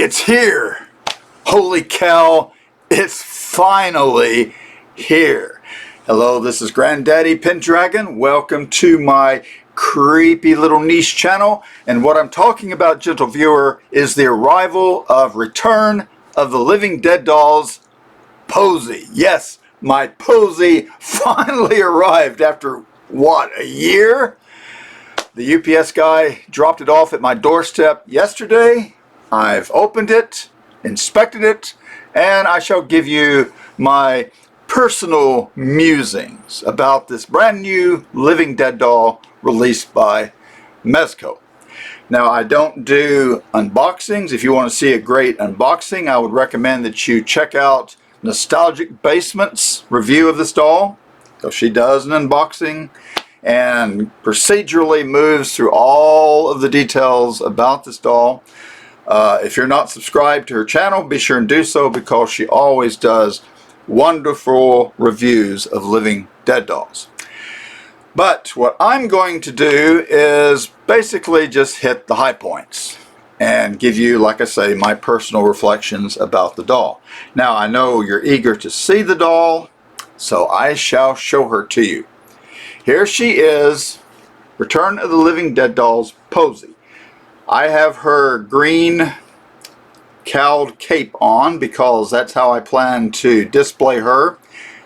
It's here. Holy cow, it's finally here. Hello, this is Granddaddy Pendragon. Welcome to my creepy little niche channel. And what I'm talking about, gentle viewer, is the arrival of Return of the Living Dead Dolls Posey. Yes, my Posey finally arrived after, what, a year? The UPS guy dropped it off at my doorstep yesterday. I've opened it, inspected it, and I shall give you my personal musings about this brand new Living Dead doll released by Mezco. Now, I don't do unboxings. If you want to see a great unboxing, I would recommend that you check out Nostalgic Basement's review of this doll. So she does an unboxing and procedurally moves through all of the details about this doll. If you're not subscribed to her channel, be sure and do so, because she always does wonderful reviews of Living Dead dolls. But what I'm going to do is basically just hit the high points and give you, like I say, my personal reflections about the doll. Now, I know you're eager to see the doll, so I shall show her to you. Here she is, Return of the Living Dead Dolls Posey. I have her green cowled cape on because that's how I plan to display her.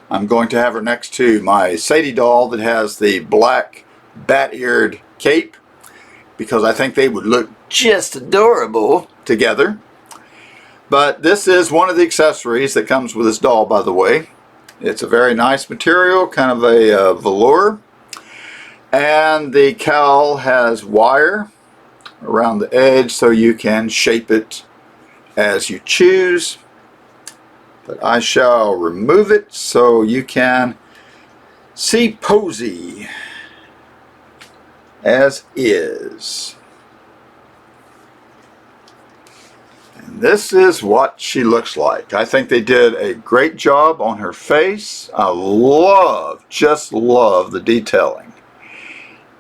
I'm going to have her next to my Sadie doll that has the black bat-eared cape, because I think they would look just adorable together. But this is one of the accessories that comes with this doll, by the way. It's a very nice material, kind of a velour. And the cowl has wire around the edge so you can shape it as you choose. But I shall remove it so you can see Posey as is. And this is what she looks like. I think they did a great job on her face. I just love the detailing.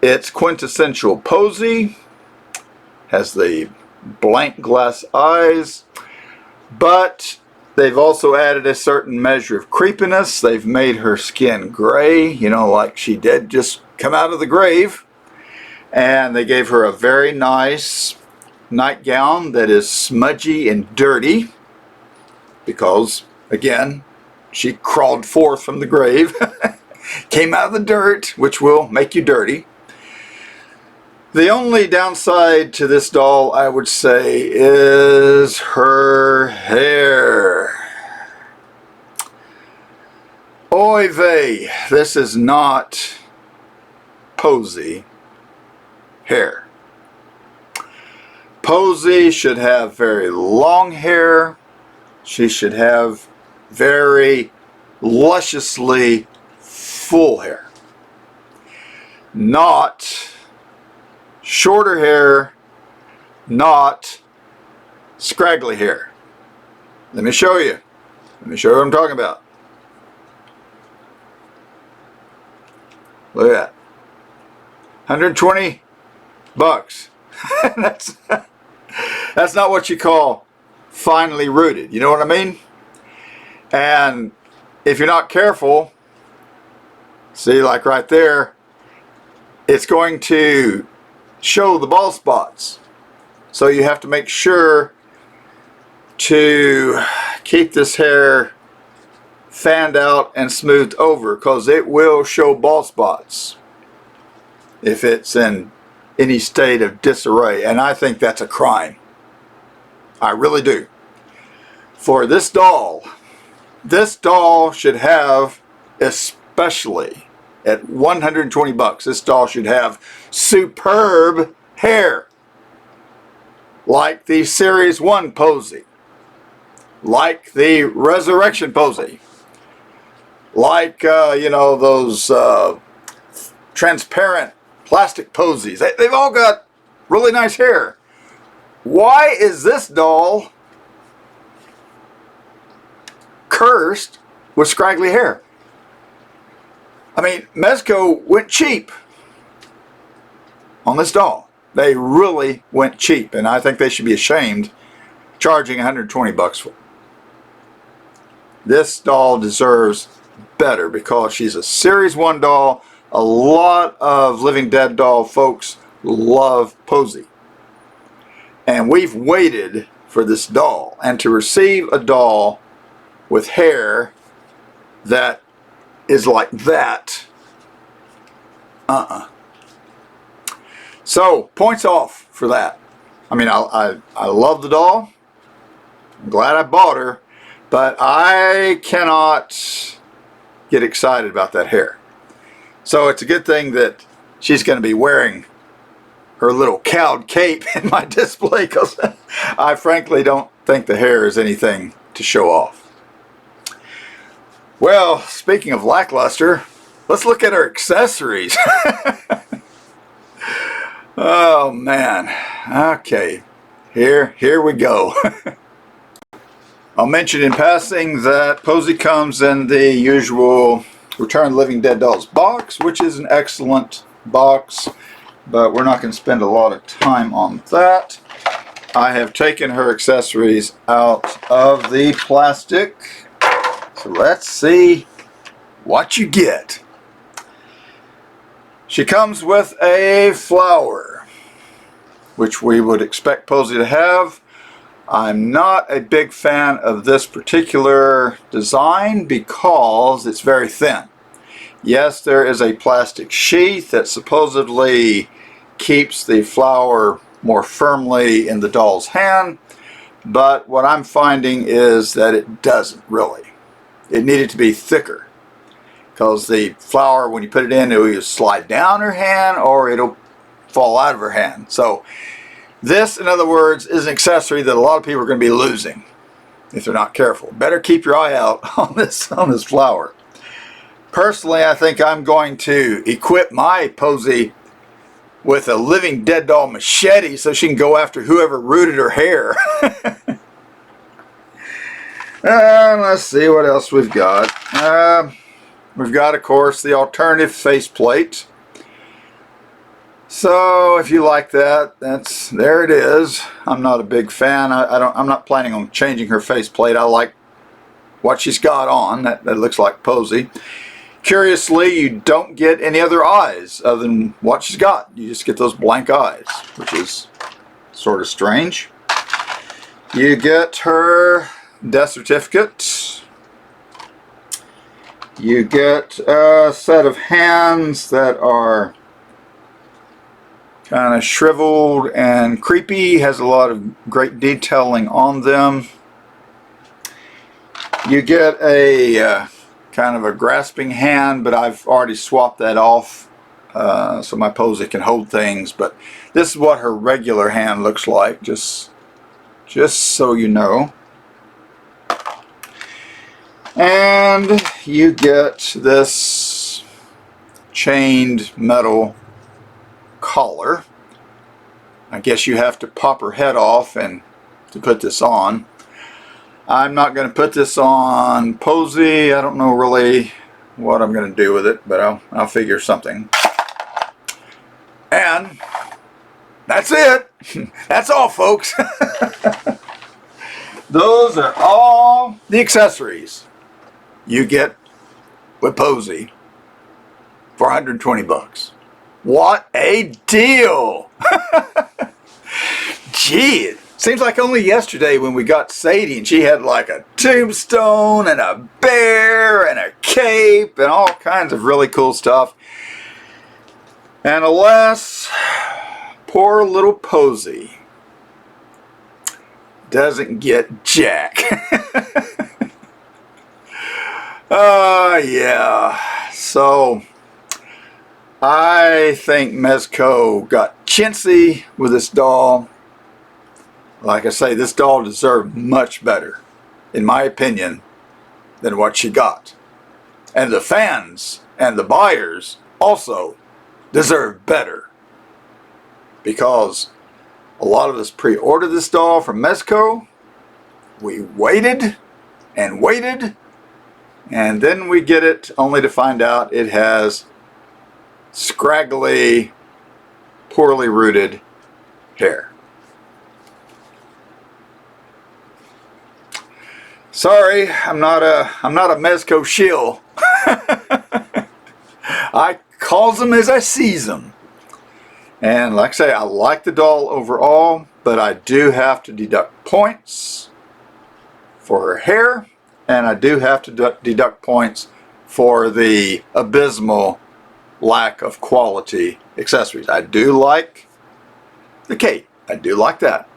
It's quintessential Posey, has the blank glass eyes, but they've also added a certain measure of creepiness. They've made her skin gray, you know, like she did just come out of the grave. And they gave her a very nice nightgown that is smudgy and dirty because, again, she crawled forth from the grave, came out of the dirt, which will make you dirty. The only downside to this doll, I would say, is her hair. Oy vey, this is not Posey hair. Posey should have very long hair. She should have very lusciously full hair. Not shorter hair, not scraggly hair. Let me show you. Let me show you what I'm talking about. Look at that. 120 bucks. That's not what you call finely rooted. You know what I mean? And if you're not careful, see, like right there, it's going to show the bald spots. So you have to make sure to keep this hair fanned out and smoothed over, because it will show bald spots if it's in any state of disarray. And I think that's a crime. I really do. For this doll should have, especially at 120 bucks, this doll should have superb hair. Like the Series 1 Posey. Like the Resurrection Posey. Like, you know, those transparent plastic Posies. They've all got really nice hair. Why is this doll cursed with scraggly hair? I mean, Mezco went cheap on this doll. They really went cheap, and I think they should be ashamed charging 120 bucks for. This doll deserves better because she's a Series 1 doll. A lot of Living Dead doll folks love Posey. And we've waited for this doll. And to receive a doll with hair that is like that, So, points off for that. I mean, I love the doll. I'm glad I bought her. But I cannot get excited about that hair. So it's a good thing that she's going to be wearing her little cowed cape in my display, because I frankly don't think the hair is anything to show off. Well, speaking of lackluster, let's look at her accessories. Oh man. Okay. Here we go. I'll mention in passing that Posey comes in the usual Return Living Dead Dolls box, which is an excellent box, but we're not going to spend a lot of time on that. I have taken her accessories out of the plastic, so let's see what you get. She comes with a flower, which we would expect Posey to have. I'm not a big fan of this particular design because it's very thin. Yes, there is a plastic sheath that supposedly keeps the flower more firmly in the doll's hand, but what I'm finding is that it doesn't really. It needed to be thicker, because the flower, when you put it in, it'll either slide down her hand or it'll fall out of her hand. So this, in other words, is an accessory that a lot of people are going to be losing if they're not careful. Better keep your eye out on this flower. Personally, I think I'm going to equip my Posey with a Living Dead doll machete so she can go after whoever rooted her hair. And let's see what else we've got. We've got, of course, the alternative faceplate. So if you like that, there it is. I'm not a big fan. I'm not planning on changing her faceplate. I like what she's got on. That looks like Posey. Curiously, you don't get any other eyes other than what she's got. You just get those blank eyes, which is sort of strange. You get her death certificate. You get a set of hands that are kind of shriveled and creepy, has a lot of great detailing on them. You get a kind of a grasping hand, but I've already swapped that off so my Posey can hold things. But this is what her regular hand looks like, just so you know. And you get this chained metal collar. I guess you have to pop her head off and to put this on. I'm not going to put this on Posey. I don't know really what I'm going to do with it, but I'll figure something. And that's it. That's all, folks. Those are all the accessories you get with Posey for 120 bucks. What a deal! Gee, it seems like only yesterday when we got Sadie and she had like a tombstone and a bear and a cape and all kinds of really cool stuff. And alas, poor little Posey doesn't get jack. Yeah. So I think Mezco got chintzy with this doll. Like I say, this doll deserved much better, in my opinion, than what she got. And the fans and the buyers also deserve better, because a lot of us pre-ordered this doll from Mezco. We waited and waited, and then we get it only to find out it has scraggly, poorly rooted hair. Sorry, I'm not a Mezco shill. I calls them as I sees them. And like I say, I like the doll overall, but I do have to deduct points for her hair, and I do have to deduct points for the abysmal lack of quality accessories. I do like the cape. I do like that.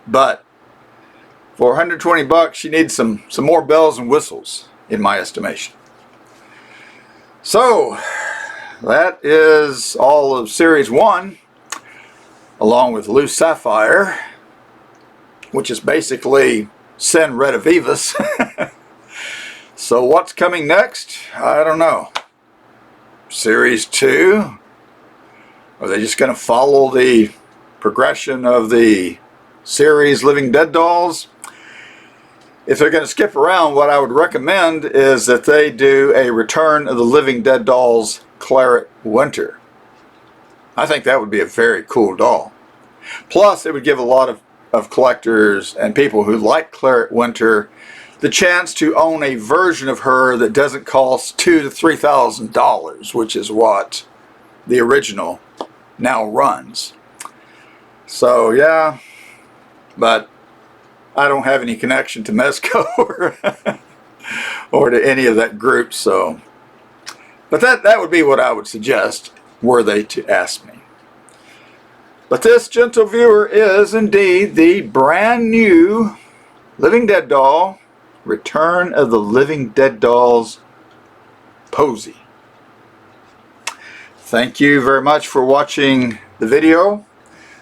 But for 120 bucks, she needs some more bells and whistles, in my estimation. So, that is all of Series 1, along with Loose Sapphire, which is basically Sin Redivivus. So what's coming next? I don't know. Series 2? Are they just going to follow the progression of the series Living Dead Dolls? If they're going to skip around, what I would recommend is that they do a Return of the Living Dead Dolls Claret Winter. I think that would be a very cool doll. Plus, it would give a lot of collectors and people who like Claret Winter the chance to own a version of her that doesn't cost $2,000 to $3,000, which is what the original now runs. So, yeah, but I don't have any connection to Mezco or to any of that group, so. But that would be what I would suggest were they to ask me. But this, gentle viewer, is indeed the brand new Living Dead doll, Return of the Living Dead Dolls Posey. Thank you very much for watching the video.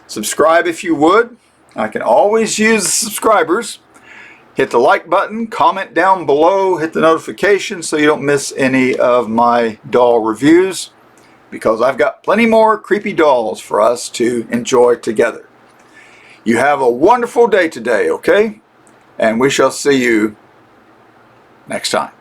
Subscribe if you would. I can always use the subscribers. Hit the like button, comment down below, hit the notification so you don't miss any of my doll reviews, because I've got plenty more creepy dolls for us to enjoy together. You have a wonderful day today, okay? And we shall see you next time.